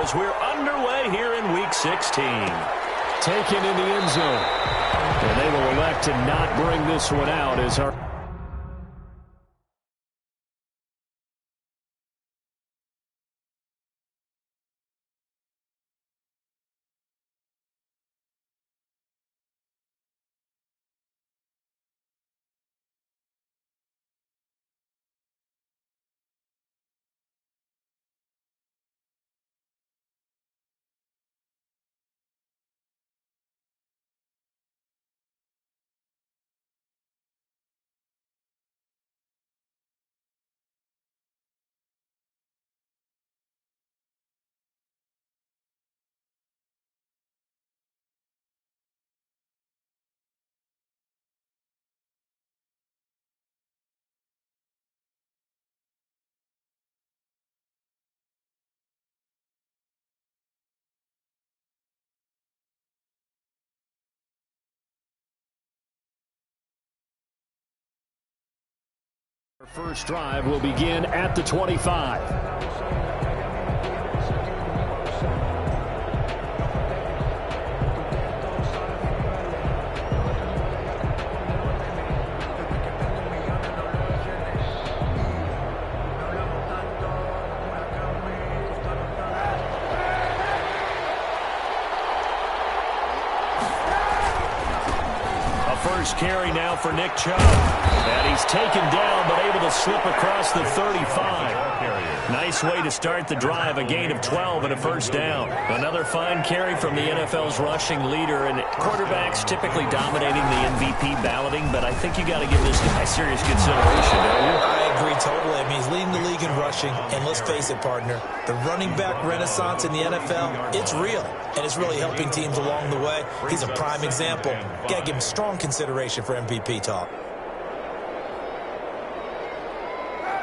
as we're underway here in Week 16. Taken in the end zone. And they will elect to not bring this one out as our... Our first drive will begin at the 25. First carry now for Nick Chubb. And he's taken down, but able to slip across the 35. Nice way to start the drive, a gain of 12 and a first down. Another fine carry from the NFL's rushing leader, and quarterbacks typically dominating the MVP balloting, but I think you got to give this guy serious consideration, don't you? I agree totally. I mean, he's leading the league in rushing, and let's face it, partner, the running back renaissance in the NFL, it's real, and it's really helping teams along the way. He's a prime example. Got to give him strong consideration for MVP talk.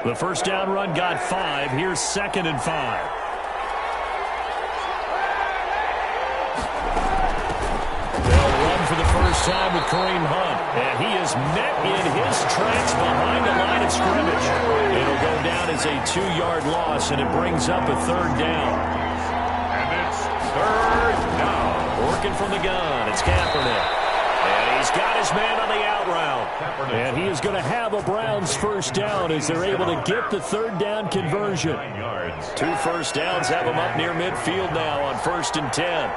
The first down run got 5. Here's 2nd and 5. They'll run for the first time with Kareem Hunt. And he is met in his tracks behind the line of scrimmage. It'll go down as a 2-yard loss, and it brings up a 3rd down. And it's 3rd down. Working from the gun, it's Kaepernick. And he's got his man on the out route. And he is going to have a Browns first down as they're able to get the 3rd down conversion. 2 first downs have them up near midfield now on 1st and 10.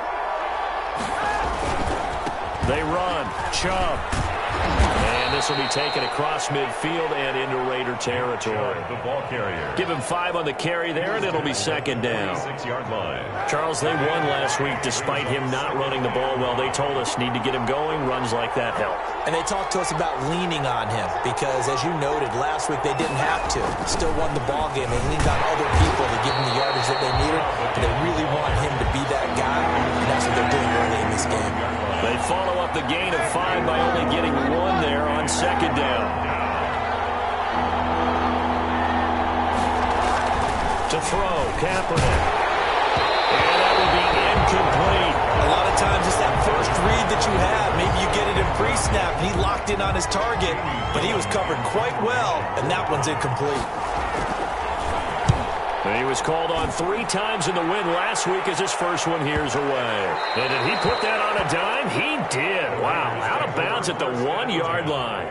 They run. Chubb. And this will be taken across midfield and into Raider territory. The ball carrier. Give him 5 on the carry there, and it'll be 2nd down. 6-yard line. Charles, they won last week despite him not running the ball well. They told us need to get him going. Runs like that help. And they talked to us about leaning on him because, as you noted, last week they didn't have to. Still won the ball game. They leaned on other people to give them the yardage that they needed. But they really want him to be that guy, and that's what they're doing early in this game. They follow up the gain of 5 by only getting 1 there on 2nd down. To throw, Kaepernick. And that will be incomplete. A lot of times it's that first read that you have. Maybe you get it in pre-snap, and he locked in on his target, but he was covered quite well, and that one's incomplete. And he was called on 3 times in the win last week as his first one here's away. And did he put that on a dime? He did. Wow, out of bounds at the 1-yard line.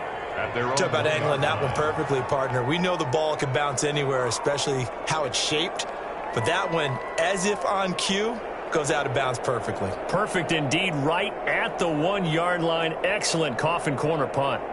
Talk about angling that one perfectly, partner. We know the ball can bounce anywhere, especially how it's shaped. But that one, as if on cue, goes out of bounds perfectly. Perfect indeed, right at the 1-yard line. Excellent coffin corner punt.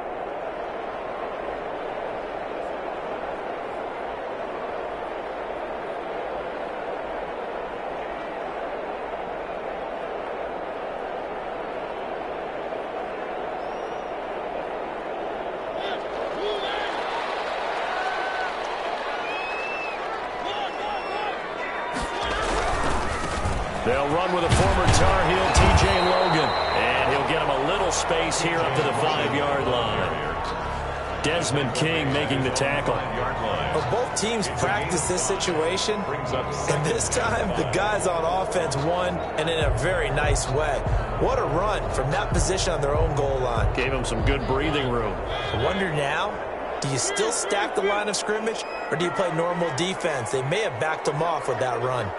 They'll run with a former Tar Heel, T.J. Logan. And he'll get him a little space here up to the 5-yard line. Desmond King making the tackle. Well, both teams practice this situation, and this time the guys on offense won, and in a very nice way. What a run from that position on their own goal line. Gave him some good breathing room. I wonder now, do you still stack the line of scrimmage, or do you play normal defense? They may have backed them off with that run.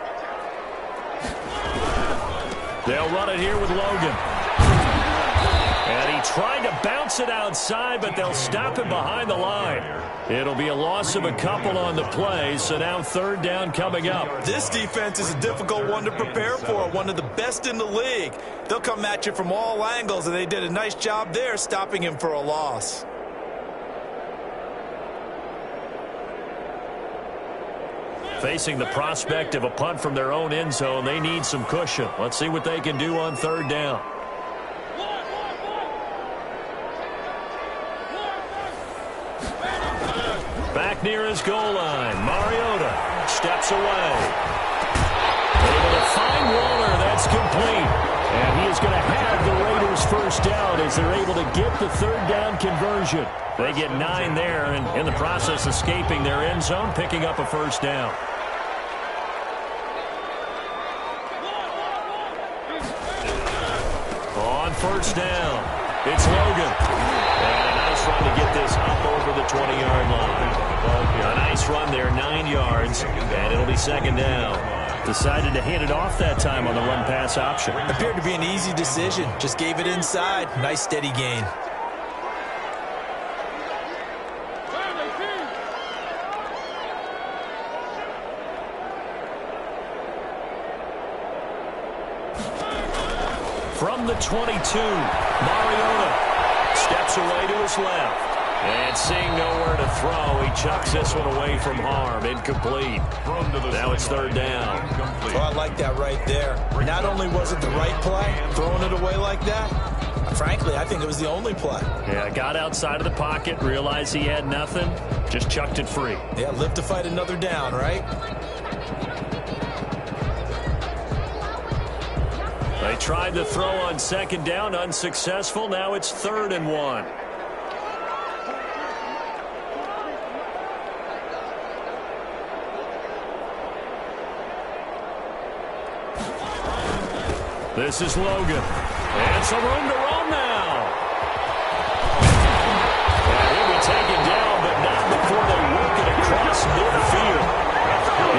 They'll run it here with Logan. And he tried to bounce it outside, but they'll stop him behind the line. It'll be a loss of a couple on the play, so now third down coming up. This defense is a difficult one to prepare for, one of the best in the league. They'll come at you from all angles, and they did a nice job there stopping him for a loss. Facing the prospect of a punt from their own end zone, they need some cushion. Let's see what they can do on third down. Back near his goal line, Mariota steps away. Able to find Waller, that's complete. And he is going to have the Raiders first down as they're able to get the third down conversion. They get 9 there, and in the process escaping their end zone, picking up a first down. On first down, it's Logan. And a nice run to get this up over the 20-yard line. A nice run there, 9 yards, and it'll be second down. Decided to hand it off that time on the run-pass option. Appeared to be an easy decision. Just gave it inside. Nice steady gain. From the 22, Mariota steps away to his left. And seeing nowhere to throw, he chucks this one away from harm. Incomplete. Now it's third down. Well, I like that right there. Not only was it the right play, throwing it away like that, frankly, I think it was the only play. Yeah, got outside of the pocket, realized he had nothing, just chucked it free. Yeah, live to fight another down, right? They tried to throw on second down, unsuccessful. Now it's 3rd and 1. This is Logan. And some room to run now. And he'll be taken down, but not before they work it across midfield.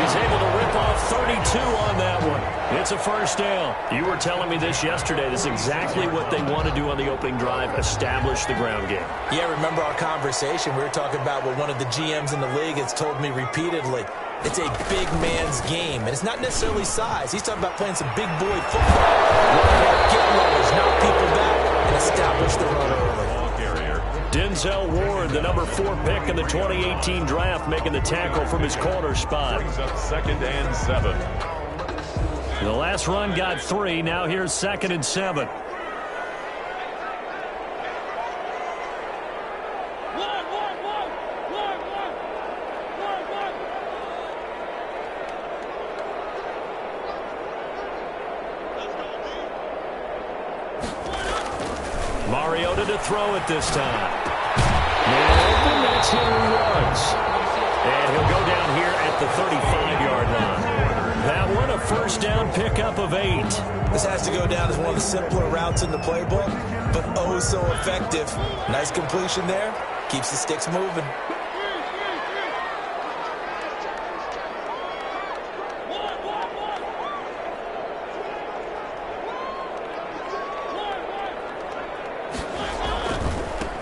He's able to rip off 32 on that one. It's a first down. You were telling me this yesterday. This is exactly what they want to do on the opening drive, establish the ground game. Yeah, remember our conversation. We were talking about what one of the GMs in the league has told me repeatedly. It's a big man's game, and it's not necessarily size. He's talking about playing some big boy football. Get runners, knock people back, and establish the run early. Denzel Ward, the number 4 pick in the 2018 draft, making the tackle from his corner spot. Brings up 2nd and 7. The last run got 3. Now here's 2nd and 7. Mariota to throw it this time. And that's Henry Ruggs. And he'll go down here at the 35-yard line. That one a first down pickup of 8. This has to go down as one of the simpler routes in the playbook, but oh so effective. Nice completion there. Keeps the sticks moving.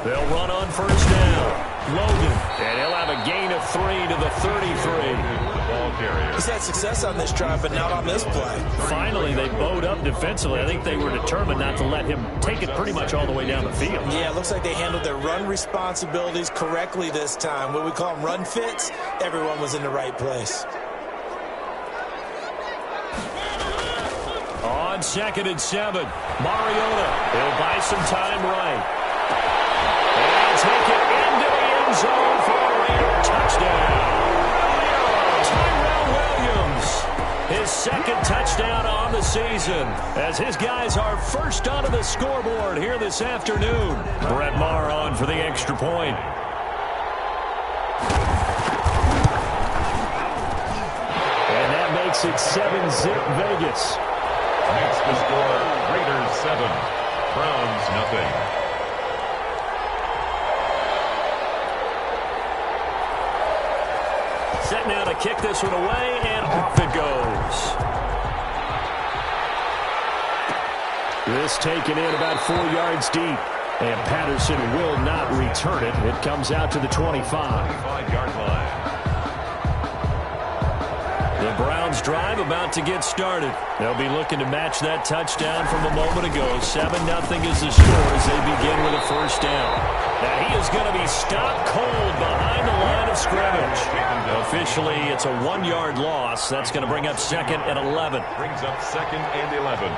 They'll run on first down. Logan. And he'll have a gain of 3 to the 33. He's had success on this drive, but not on this play. Finally, they bowed up defensively. I think they were determined not to let him take it pretty much all the way down the field. Yeah, it looks like they handled their run responsibilities correctly this time. What we call them run fits, everyone was in the right place. On 2nd and 7, Mariota. He'll buy some time right. And take it into the end zone for a Raider touchdown. Tyrell Williams, his 2nd touchdown on the season, as his guys are first onto the scoreboard here this afternoon. Brett Maher on for the extra point. And that makes it 7-zip Vegas. Makes the score Raiders 7, Browns nothing. Set now to kick this one away, and off it goes. This taken in about 4 yards deep. And Patterson will not return it. It comes out to the 25. 25-yard line. The Browns drive about to get started. They'll be looking to match that touchdown from a moment ago. 7-0 is the score as they begin with a first down. Now he is going to be stopped cold behind the line of scrimmage. Officially, it's a 1-yard loss. That's going to bring up 2nd and 11. Brings up 2nd and 11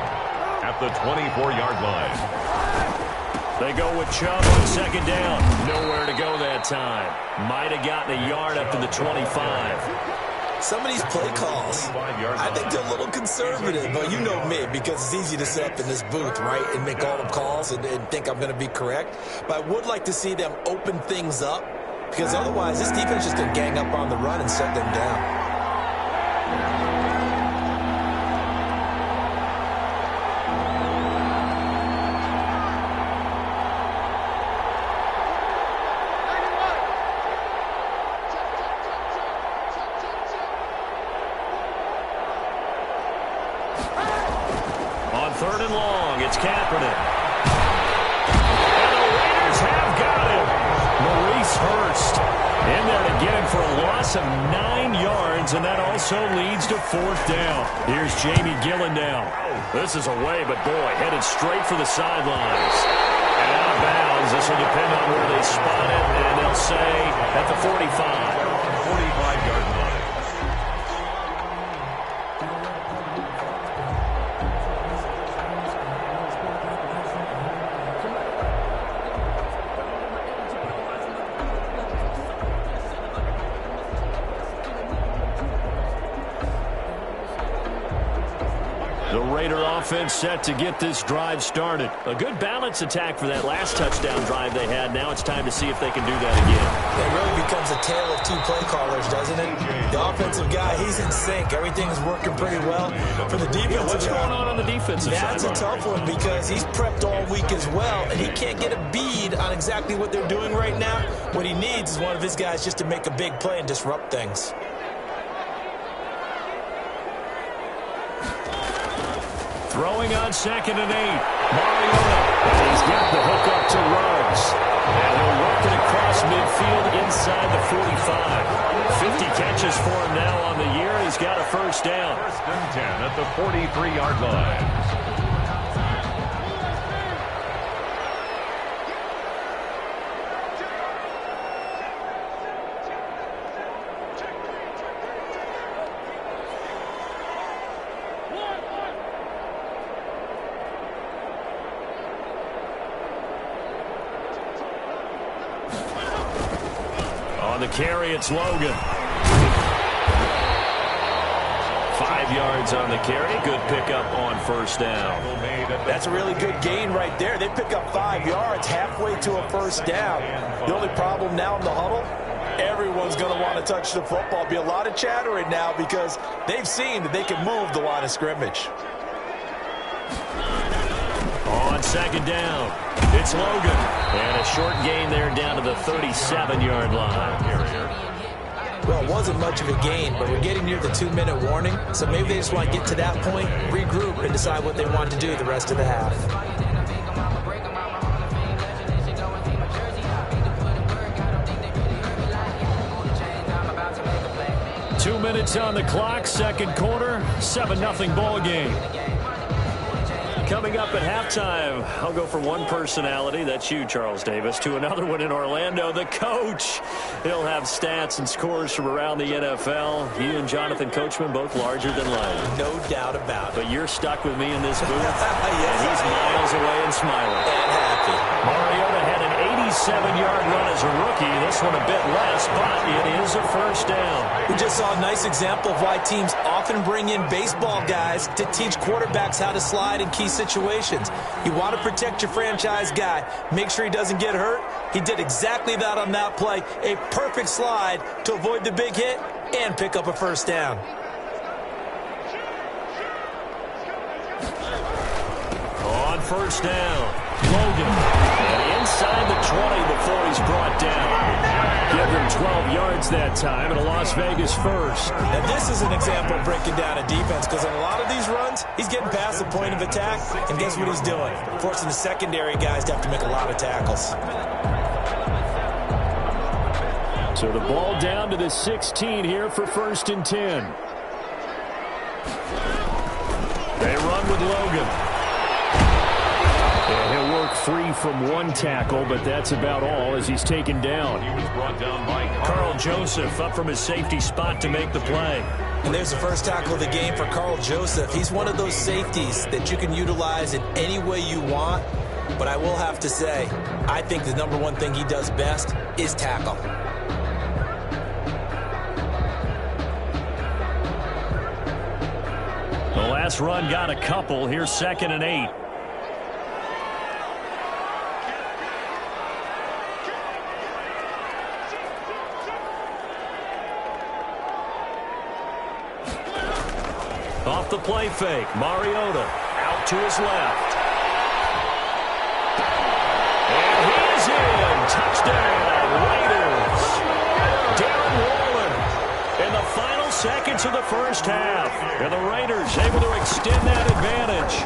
at the 24-yard line. They go with Chubb on 2nd down. Nowhere to go that time. Might have gotten a yard up to the 25. Some of these play calls, I think they're a little conservative, but you know me, because it's easy to sit up in this booth, right, and make all the calls and think I'm going to be correct. But I would like to see them open things up, because otherwise this defense is just going to gang up on the run and shut them down. Third and long, it's Kaepernick. And the Raiders have got him. Maurice Hurst in there to get him for a loss of 9 yards, and that also leads to 4th down. Here's Jamie Gillen now. This is away, but boy, headed straight for the sidelines. And out of bounds, this will depend on where they spot it, and they'll say at the 45. 45-yard line. The Raider offense set to get this drive started. A good balance attack for that last touchdown drive they had. Now it's time to see if they can do that again. It really becomes a tale of 2 play callers, doesn't it? The offensive guy, he's in sync. Everything's working pretty well. For the defensive What's going on the defensive side? That's a tough one because he's prepped all week as well, and he can't get a bead on exactly what they're doing right now. What he needs is one of his guys just to make a big play and disrupt things. Throwing on 2nd and 8. Mariota. And he's got the hook up to Ruggs. And he'll work it across midfield inside the 45. 50 catches for him now on the year. He's got a first down. 1st and 10 at the 43-yard line. On the carry, it's Logan. 5 yards on the carry. Good pickup on first down. That's a really good gain right there. They pick up 5 yards halfway to a first down. The only problem now in the huddle, everyone's going to want to touch the football. Be a lot of chattering now because they've seen that they can move the line of scrimmage. On 2nd down, it's Logan. And a short gain there down to the 37-yard line. Well, it wasn't much of a gain, but we're getting near the 2-minute warning, so maybe they just want to get to that point, regroup, and decide what they want to do the rest of the half. Two minutes on the clock, 2nd quarter, 7-0 ball game. Coming up at halftime, I'll go from one personality, that's you, Charles Davis, to another one in Orlando, the coach. He'll have stats and scores from around the NFL. You and Jonathan Coachman, both larger than life. No doubt about it. But you're stuck with me in this booth, yes, and he's miles away and smiling. And happy. Mariota had an 87-yard run as a rookie. This one a bit less, but it is a first down. We just saw a nice example of why teams often bring in baseball guys to teach quarterbacks how to slide in key situations. You want to protect your franchise guy. Make sure he doesn't get hurt. He did exactly that on that play. A perfect slide to avoid the big hit and pick up a first down. On first down, Logan. And inside the 20 before he's brought down. Give 112 yards that time and a Las Vegas first. Now, this is an example of breaking down a defense because in a lot of these runs, he's getting past the point of attack, and guess what he's doing? Forcing the secondary guys to have to make a lot of tackles. So the ball down to the 16 here for 1st and 10. They run with Logan. And he'll work free from one tackle, but that's about all as he's taken down. He was brought down by Carl Joseph up from his safety spot to make the play. And there's the first tackle of the game for Carl Joseph. He's one of those safeties that you can utilize in any way you want. But I will have to say, I think the number one thing he does best is tackle. The last run got a couple. Here's 2nd and 8. Off the play fake, Mariota out to his left. And he's in. Touchdown, Raiders. Darren Waller in the final seconds of the first half. And the Raiders able to extend that advantage.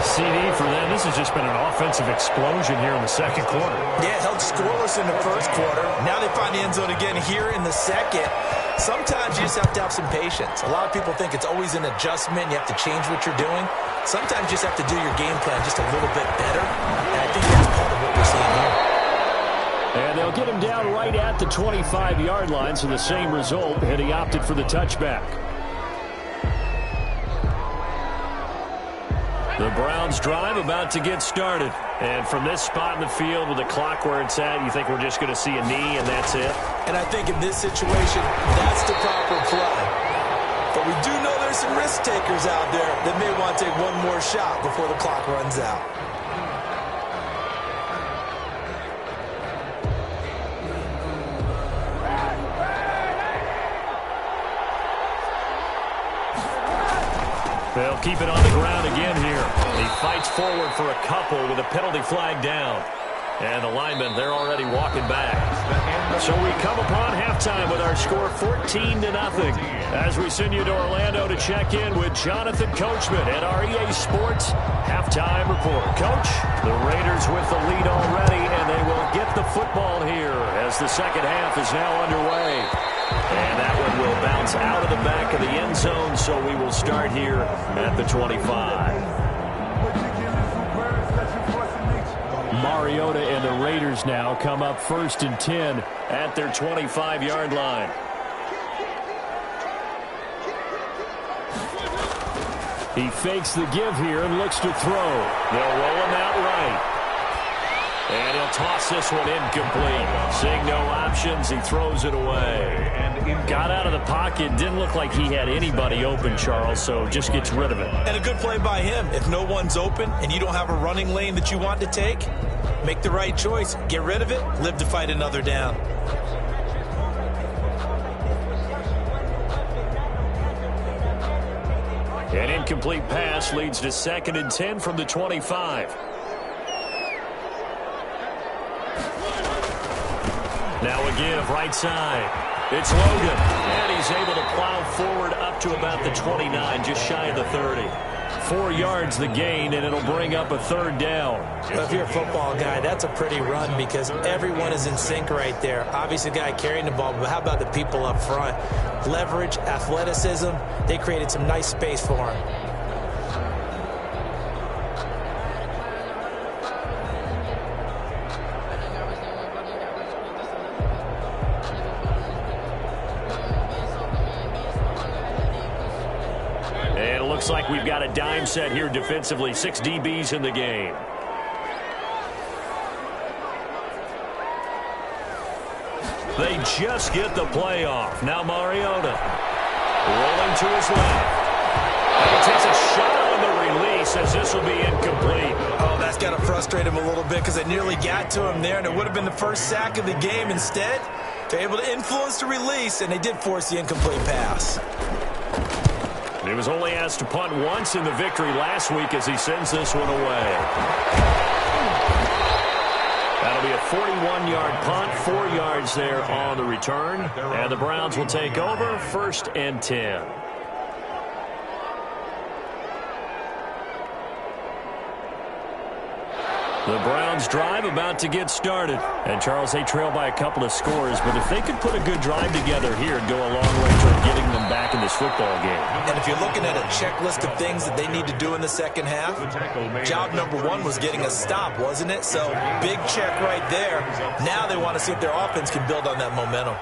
CD for them. This has just been an offensive explosion here in the second quarter. Yeah, held scoreless in the first quarter. Now they find the end zone again here in the second. Sometimes you just have to have some patience. A lot of people think it's always an adjustment. You have to change what you're doing. Sometimes you just have to do your game plan just a little bit better. And I think that's part of what we're seeing here. And they'll get him down right at the 25-yard line, so the same result, and he opted for the touchback. The Browns drive about to get started. And from this spot in the field with the clock where it's at, you think we're just going to see a knee and that's it? And I think in this situation, that's the proper play. But we do know there's some risk takers out there that may want to take one more shot before the clock runs out. They'll keep it on the ground again here. He fights forward for a couple with a penalty flag down. And the linemen, they're already walking back. So we come upon halftime with our score 14-0. As we send you to Orlando to check in with Jonathan Coachman at our EA Sports Halftime Report. Coach, the Raiders with the lead already, and they will get the football here as the second half is now underway. And that one will bounce out of the back of the end zone, so we will start here at the 25. Mariota and the Raiders now come up 1st and 10 at their 25-yard line. He fakes the give here and looks to throw. They'll roll him out right. And he'll toss this one incomplete. Seeing no options, he throws it away. Got out of the pocket. Didn't look like he had anybody open, Charles, so just gets rid of it. And a good play by him. If no one's open and you don't have a running lane that you want to take, make the right choice. Get rid of it. Live to fight another down. An incomplete pass leads to 2nd and 10 from the 25. Now a give right side. It's Logan, and he's able to plow forward up to about the 29, just shy of the 30. 4 yards the gain, and it'll bring up a 3rd down. Well, if you're a football guy, that's a pretty run because everyone is in sync right there. Obviously, the guy carrying the ball, but how about the people up front? Leverage, athleticism, they created some nice space for him. Looks like we've got a dime set here defensively. 6 DBs in the game. They just get the play off. Now Mariota rolling to his left. And he takes a shot on the release as this will be incomplete. Oh, that's got to frustrate him a little bit because they nearly got to him there, and it would have been the first sack of the game. Instead, they're able to influence the release, and they did force the incomplete pass. He was only asked to punt once in the victory last week as he sends this one away. That'll be a 41-yard punt, 4 yards there on the return. And the Browns will take over, 1st and 10. The Browns drive about to get started. And, Charles, they trail by a couple of scores, but if they could put a good drive together here, it'd go a long way toward getting them back in this football game. And if you're looking at a checklist of things that they need to do in the second half, job number 1 was getting a stop, wasn't it? So, big check right there. Now they want to see if their offense can build on that momentum.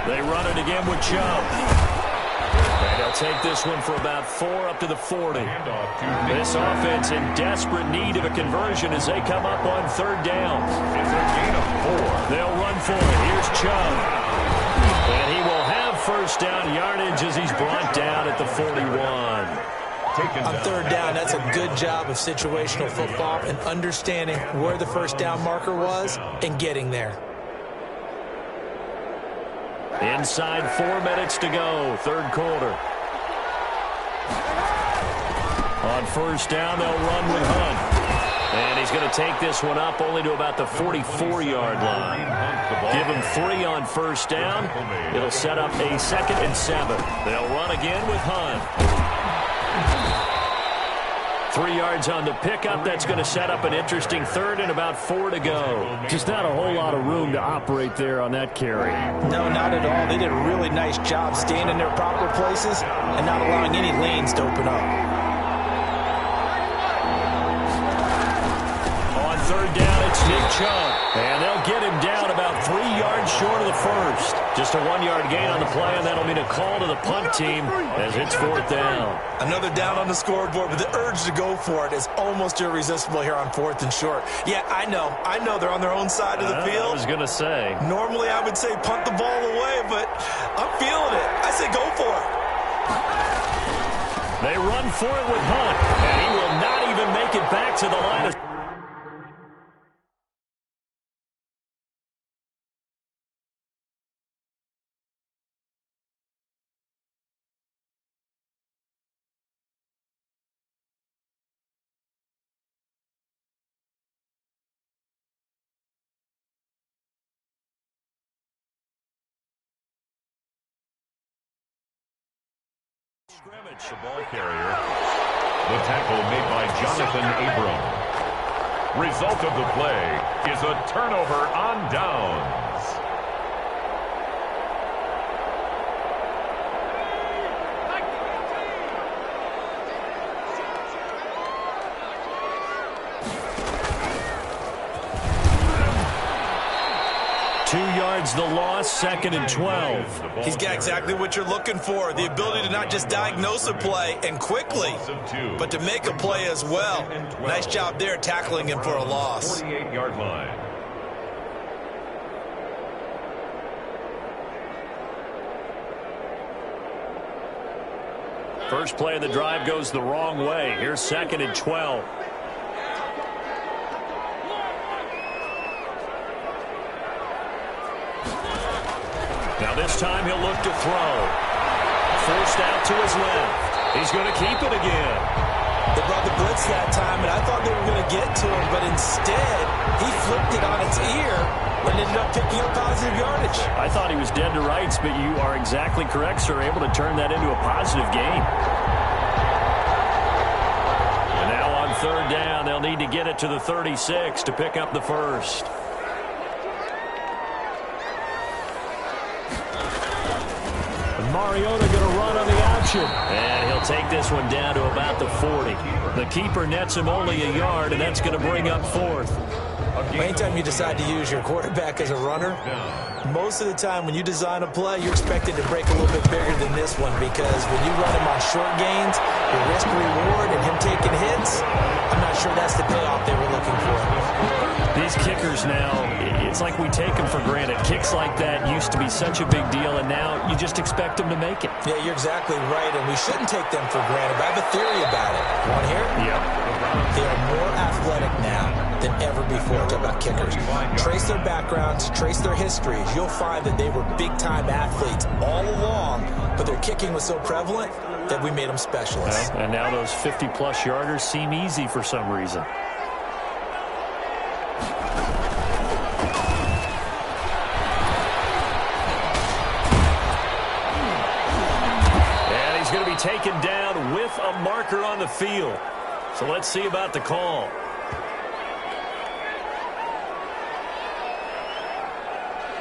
They run it again with Chubb. They'll take this one for about 4 up to the 40. This offense in desperate need of a conversion as they come up on 3rd down. It's a gain of 4. They'll run for it. Here's Chubb. And he will have 1st down yardage as he's brought down at the 41. On 3rd down, that's a good job of situational football and understanding where the 1st down marker was and getting there. Inside 4 minutes to go, 3rd quarter. On 1st down, they'll run with Hunt. And he's going to take this one up only to about the 44-yard line. Give him 3 on 1st down. It'll set up a 2nd and 7. They'll run again with Hunt. 3 yards on the pickup. That's going to set up an interesting 3rd and about 4 to go. Just not a whole lot of room to operate there on that carry. No, not at all. They did a really nice job staying in their proper places and not allowing any lanes to open up. On 3rd down, it's Nick Chubb. And they'll get him down about 3 yards short of the 1st. Just a 1-yard gain on the play, and that'll mean a call to the punt team as it's 4th down. Another down on the scoreboard, but the urge to go for it is almost irresistible here on 4th and short. Yeah, I know they're on their own side of the field. I was going to say. Normally I would say punt the ball away, but I'm feeling it. I say go for it. They run for it with Hunt, and he will not even make it back to the line of scrimmage. The ball carrier. The tackle made by Jonathan Abram. Result of the play is a turnover on downs. The loss, 2nd and 12. He's got exactly what you're looking for. The ability to not just diagnose a play and quickly, but to make a play as well. Nice job there tackling him for a loss. 48-yard line. First play of the drive goes the wrong way. Here's 2nd and 12. Now this time he'll look to throw. Forced out to his left. He's going to keep it again. They brought the blitz that time, and I thought they were going to get to him, but instead he flipped it on its ear and ended up picking up positive yardage. I thought he was dead to rights, but you are exactly correct, sir. Able to turn that into a positive gain. And now on 3rd down, they'll need to get it to the 36 to pick up the 1st. Mariota going to run on the option. And he'll take this one down to about the 40. The keeper nets him only a yard, and that's going to bring up 4th. Anytime you decide to use your quarterback as a runner, most of the time when you design a play, you're expected to break a little bit bigger than this one, because when you run him on short gains, your risk-reward and him taking hits, I'm not sure that's the payoff they were looking for. These kickers now, it's like we take them for granted. Kicks like that used to be such a big deal, and now you just expect them to make it. Yeah, you're exactly right, and we shouldn't take them for granted. But I have a theory about it. Want to hear it? Yep. They are more athletic now than ever before. Talk about kickers. Trace their backgrounds, trace their histories. You'll find that they were big-time athletes all along, but their kicking was so prevalent that we made them specialists. Well, and now those 50-plus yarders seem easy for some reason. And he's going to be taken down with a marker on the field. So let's see about the call.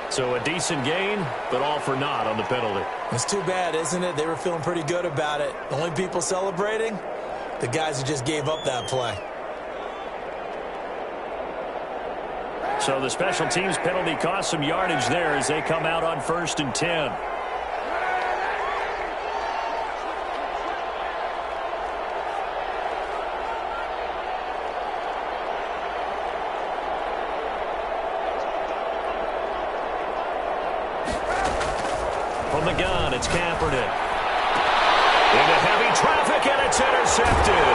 So a decent gain, but all for naught on the penalty. It's too bad, isn't it? They were feeling pretty good about it. The only people celebrating, the guys who just gave up that play. So the special teams penalty cost some yardage there as they come out on 1st and 10. From the gun, it's Kaepernick. Into heavy traffic, and it's intercepted.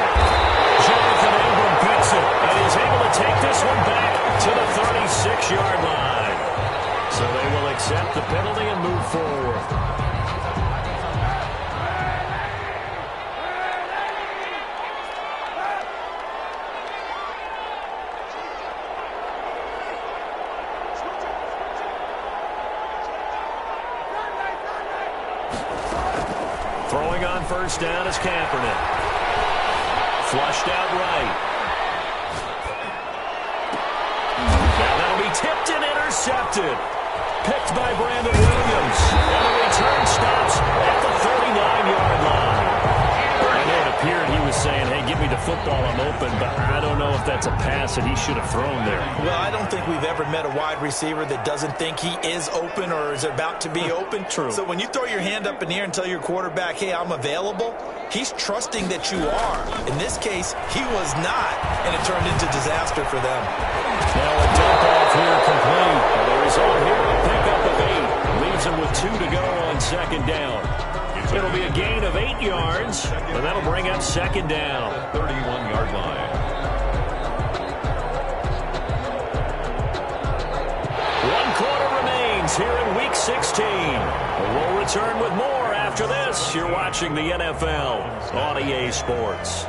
Jonathan Abram picks it, and he's able to take this one back to the 36-yard line. So they will accept the penalty and move forward. Throwing on 1st down is Kaepernick. Flushed out right. Now that'll be tipped and intercepted. Picked by Brandon Williams. And the return stops at the 39-yard line. I know it appeared he was saying, hey, give me the football, I'm open, but I don't know if that's a pass that he should have thrown there. Well, I don't think we've ever met a wide receiver that doesn't think he is open or is about to be open. True. So when you throw your hand up in the air and tell your quarterback, hey, I'm available, he's trusting that you are. In this case, he was not, and it turned into disaster for them. Now a dump off here complete. The result here, a pickup of 8. Leaves him with 2 to go on 2nd down. It'll be a gain of 8 yards, and that'll bring up 2nd down. 31-yard line. 1 quarter remains here in Week 16. We'll return with more after this. You're watching the NFL on EA Sports.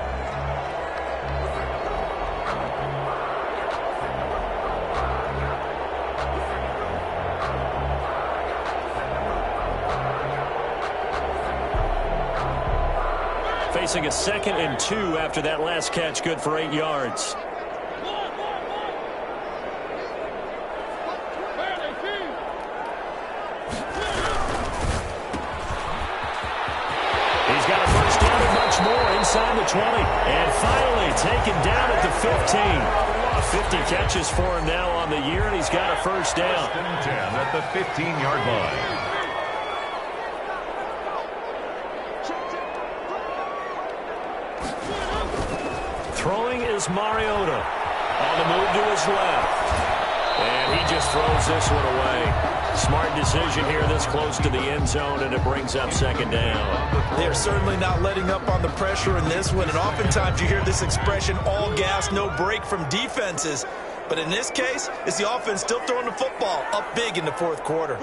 Facing a 2nd and 2 after that last catch, good for 8 yards. He's got a 1st down and much more inside the 20. And finally taken down at the 15. 50 catches for him now on the year, and he's got a 1st down. 1st and 10 at the 15-yard line. Throwing is Mariota. On the move to his left. And he just throws this one away. Smart decision here this close to the end zone, and it brings up 2nd down. They're certainly not letting up on the pressure in this one, and oftentimes you hear this expression, all gas, no break from defenses. But in this case, it's the offense still throwing the football up big in the 4th quarter.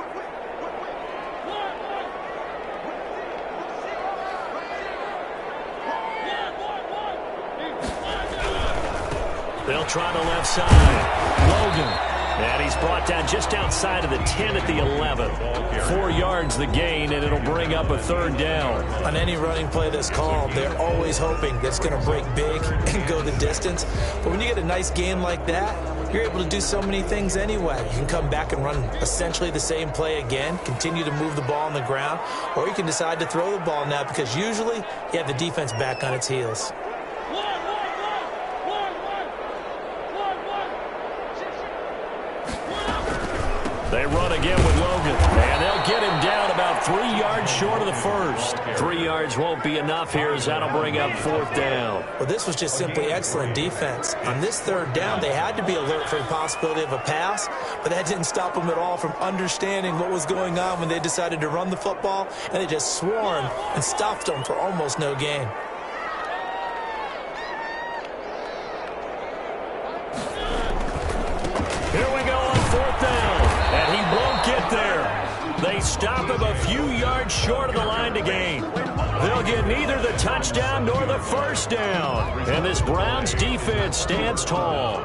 They'll try the left side. Logan. And he's brought down just outside of the 10 at the 11. 4 yards the gain, and it'll bring up a 3rd down. On any running play that's called, they're always hoping that it's going to break big and go the distance. But when you get a nice game like that, you're able to do so many things anyway. You can come back and run essentially the same play again, continue to move the ball on the ground, or you can decide to throw the ball now because usually you have the defense back on its heels. They run again with Logan, and they'll get him down about 3 yards short of the 1st. 3 yards won't be enough here as that'll bring up 4th down. Well, this was just simply excellent defense. On this 3rd down, they had to be alert for the possibility of a pass, but that didn't stop them at all from understanding what was going on when they decided to run the football, and they just swarmed and stuffed them for almost no gain. stop him a few yards short of the line to gain. They'll get neither the touchdown nor the first down. And this Browns defense stands tall.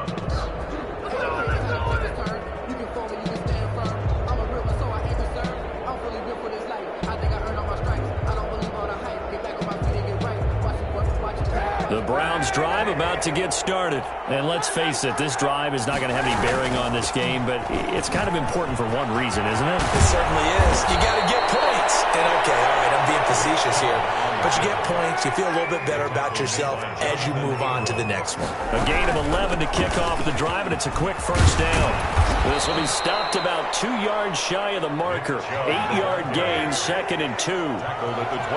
The Browns drive about to get started. And let's face it, this drive is not going to have any bearing on this game, but it's kind of important for one reason, isn't it? It certainly is. You got to get points. And okay, all right, I'm being facetious here. But you get points, you feel a little bit better about yourself as you move on to the next one. A gain of 11 to kick off the drive, and it's a quick first down. This will be stopped about 2 yards shy of the marker. 8-yard gain, 2nd and 2.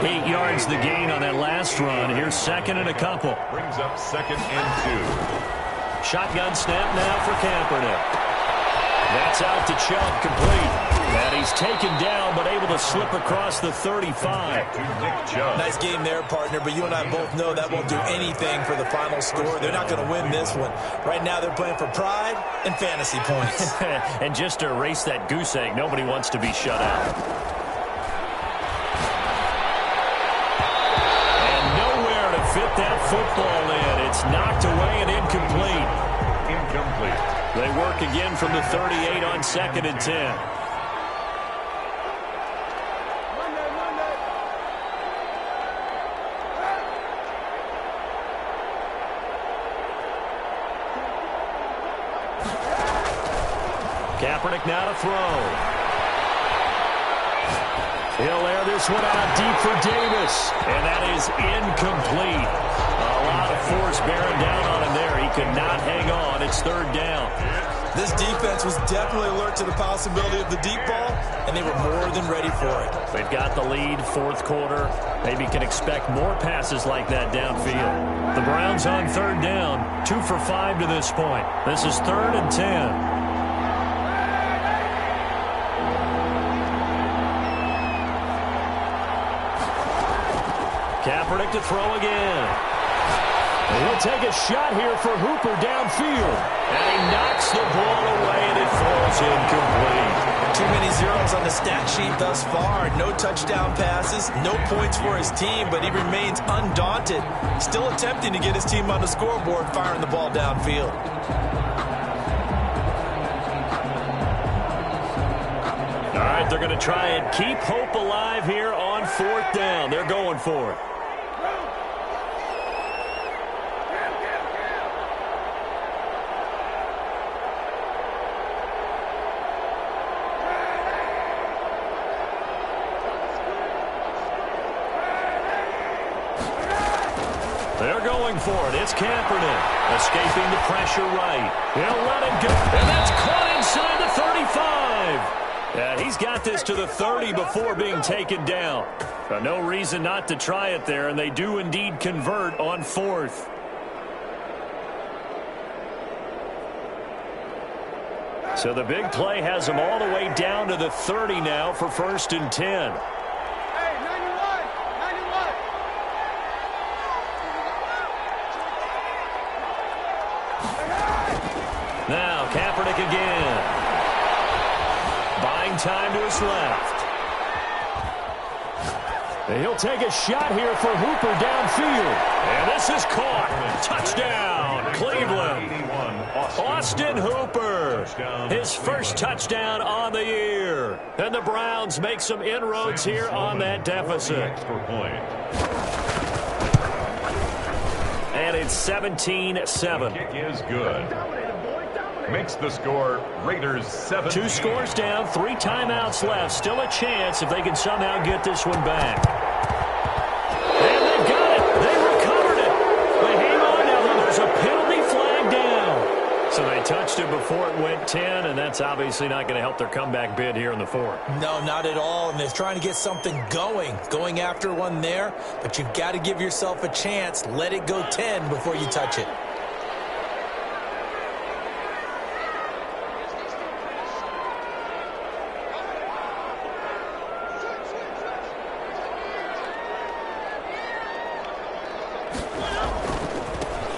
8 yards the gain on that last run. Here's 2nd and a couple. Brings up 2nd and 2. Shotgun snap now for Kaepernick. That's out to Chubb, complete. And he's taken down, but able to slip across the 35. Nice game there, partner, but you and I both know that won't do anything for the final score. They're not going to win this one. Right now they're playing for pride and fantasy points. And just to erase that goose egg, nobody wants to be shut out. And nowhere to fit that football in. It's knocked away and incomplete. Incomplete. They work again from the 38 on 2nd and 10. Kaepernick now to throw. He'll air this one out deep for Davis. And that is incomplete. A lot of force bearing down on him there. He could not hang on. It's 3rd down. This defense was definitely alert to the possibility of the deep ball, and they were more than ready for it. They've got the lead, 4th quarter. Maybe can expect more passes like that downfield. The Browns on 3rd down, 2 for 5 to this point. This is 3rd and 10. Kaepernick to throw again. He'll take a shot here for Hooper downfield. And he knocks the ball away, and it falls incomplete. Too many zeros on the stat sheet thus far. No touchdown passes, no points for his team, but he remains undaunted. Still attempting to get his team on the scoreboard, firing the ball downfield. All right, they're going to try and keep hope alive here on 4th down. They're going for it. They're going for it. It's Kaepernick. Escaping the pressure right. He'll let it go. And that's caught inside the 35. And he's got this to the 30 before being taken down. But no reason not to try it there, and they do indeed convert on 4th. So the big play has them all the way down to the 30 now for 1st and 10. Now, Kaepernick again. Buying time to his left. And he'll take a shot here for Hooper downfield. And this is caught. Touchdown, Cleveland. Austin Hooper. His first touchdown on the year. And the Browns make some inroads here on that deficit. And it's 17-7. Kick is good. Makes the score Raiders 7. 2 scores down, 3 timeouts left. Still a chance if they can somehow get this one back. And they've got it. They recovered it. They hang on now. There's a penalty flag down. So they touched it before it went 10, and that's obviously not going to help their comeback bid here in the 4th. No, not at all. And they're trying to get something going after one there. But you've got to give yourself a chance. Let it go 10 before you touch it.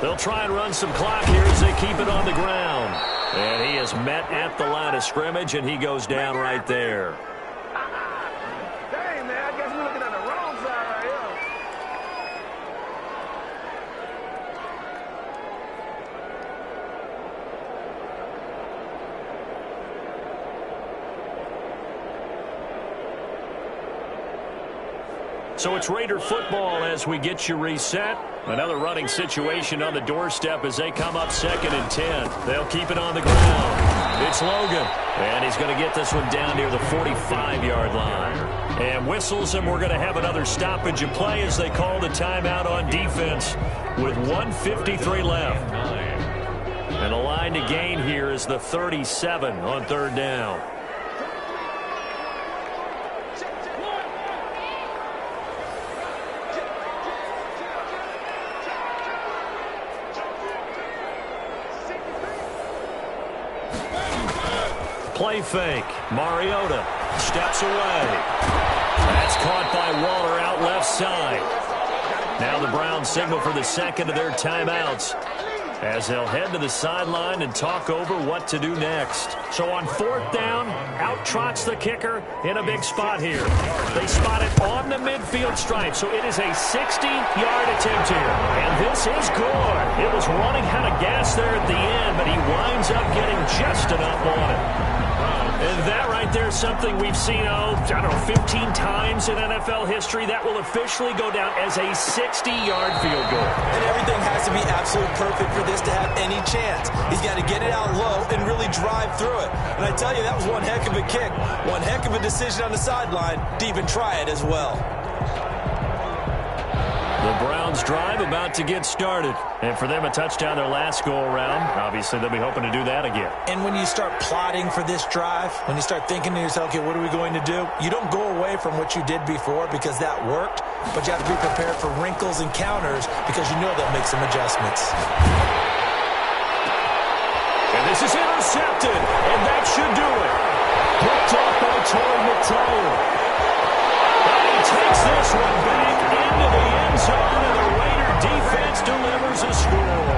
They'll try and run some clock here as they keep it on the ground. And he is met at the line of scrimmage, and he goes down right there. So it's Raider football as we get you reset. Another running situation on the doorstep as they come up 2nd and 10. They'll keep it on the ground. It's Logan, and he's going to get this one down near the 45-yard line. And whistles, and we're going to have another stoppage of play as they call the timeout on defense with 1:53 left. And the line to gain here is the 37 on 3rd down. Play fake. Mariota steps away. That's caught by Waller out left side. Now the Browns signal for the second of their timeouts as they'll head to the sideline and talk over what to do next. So on 4th down, out trots the kicker in a big spot here. They spot it on the midfield stripe, so it is a 60-yard attempt here. And this is good. It was running out of gas there at the end, but he winds up getting just enough on it. And that right there is something we've seen, 15 times in NFL history. That will officially go down as a 60-yard field goal. And everything has to be absolutely perfect for this to have any chance. He's got to get it out low and really drive through it. And I tell you, that was one heck of a kick. One heck of a decision on the sideline to even try it as well. The Browns drive about to get started. And for them, a touchdown their last go-around. Obviously, they'll be hoping to do that again. And when you start plotting for this drive, when you start thinking to yourself, okay, what are we going to do? You don't go away from what you did before because that worked, but you have to be prepared for wrinkles and counters because you know they'll make some adjustments. And this is intercepted, and that should do it. Picked up by Torrey McTyer. And he takes this one back into the end zone, and the Raider defense delivers a score.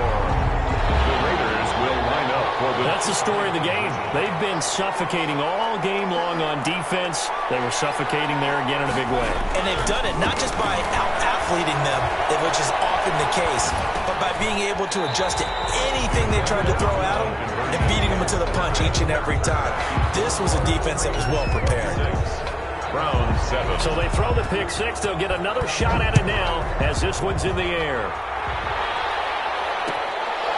The Raiders will line up for the... That's the story of the game. They've been suffocating all game long on defense. They were suffocating there again in a big way. And they've done it not just by out-athleting them, which is often the case, but by being able to adjust to anything they tried to throw at them and beating them to the punch each and every time. This was a defense that was well prepared. Browns 7. So they throw the pick six. They'll get another shot at it now as this one's in the air.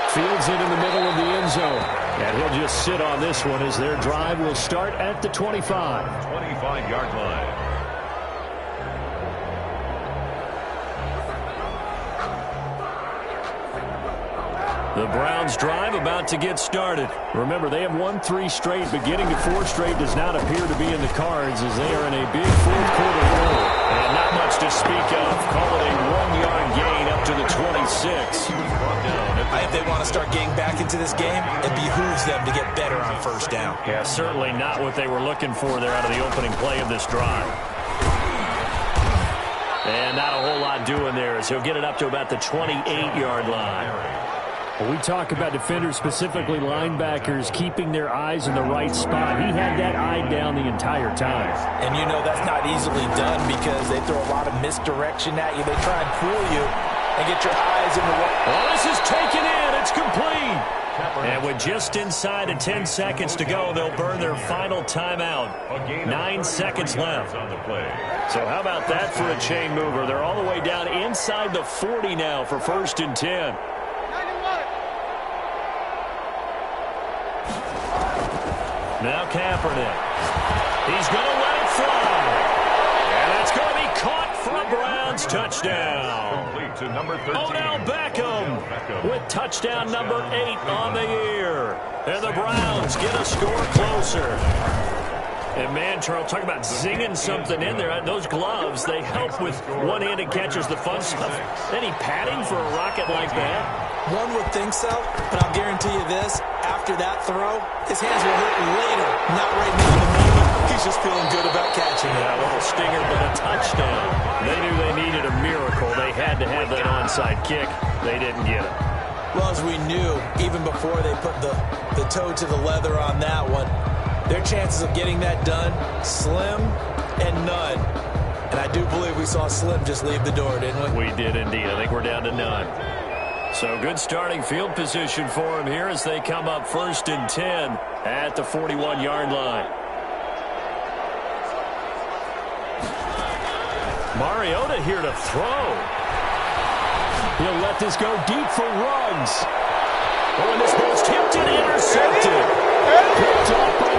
Fields it in the middle of the end zone. And he'll just sit on this one as their drive will start at the 25. 25-yard line. The Browns drive about to get started. Remember, they have won 3 straight, but getting to 4 straight does not appear to be in the cards as they are in a big fourth-quarter roll. And not much to speak of. Call it a 1-yard gain up to the 26. If they want to start getting back into this game, it behooves them to get better on first down. Yeah, certainly not what they were looking for there out of the opening play of this drive. And not a whole lot doing there as he'll get it up to about the 28-yard line. Well, we talk about defenders, specifically linebackers, keeping their eyes in the right spot. He had that eye down the entire time. And you know that's not easily done because they throw a lot of misdirection at you. They try and fool you and get your eyes in the right. Well, this is taken in. It's complete. And with just inside of 10 seconds to go, they'll burn their final timeout. 9 seconds left on the play. So how about that for a chain mover? They're all the way down inside the 40 now for 1st and 10. Now Kaepernick. He's going to let it fly. And that's going to be caught for a Browns touchdown. Complete to number 13. Odell Beckham with touchdown number 8 on the year. And the Browns get a score closer. And man, Charles, talk about zinging something in there. Those gloves, they help with one-handed catches, the fun stuff. Any padding for a rocket like that? One would think so, but I'll guarantee you this. After that throw, his hands will hurt later, not right now in the moment. He's just feeling good about catching it. Yeah, a little stinger, but a touchdown. They knew they needed a miracle. They had to have that onside kick. They didn't get it. Well, as we knew, even before they put the toe to the leather on that one, their chances of getting that done, slim and none. And I do believe we saw Slim just leave the door, didn't we? We did indeed. I think we're down to none. So good starting field position for them here as they come up 1st and 10 at the 41-yard line. Mariota here to throw. He'll let this go deep for Ruggs. Oh, and this ball's tipped and intercepted. Picked off by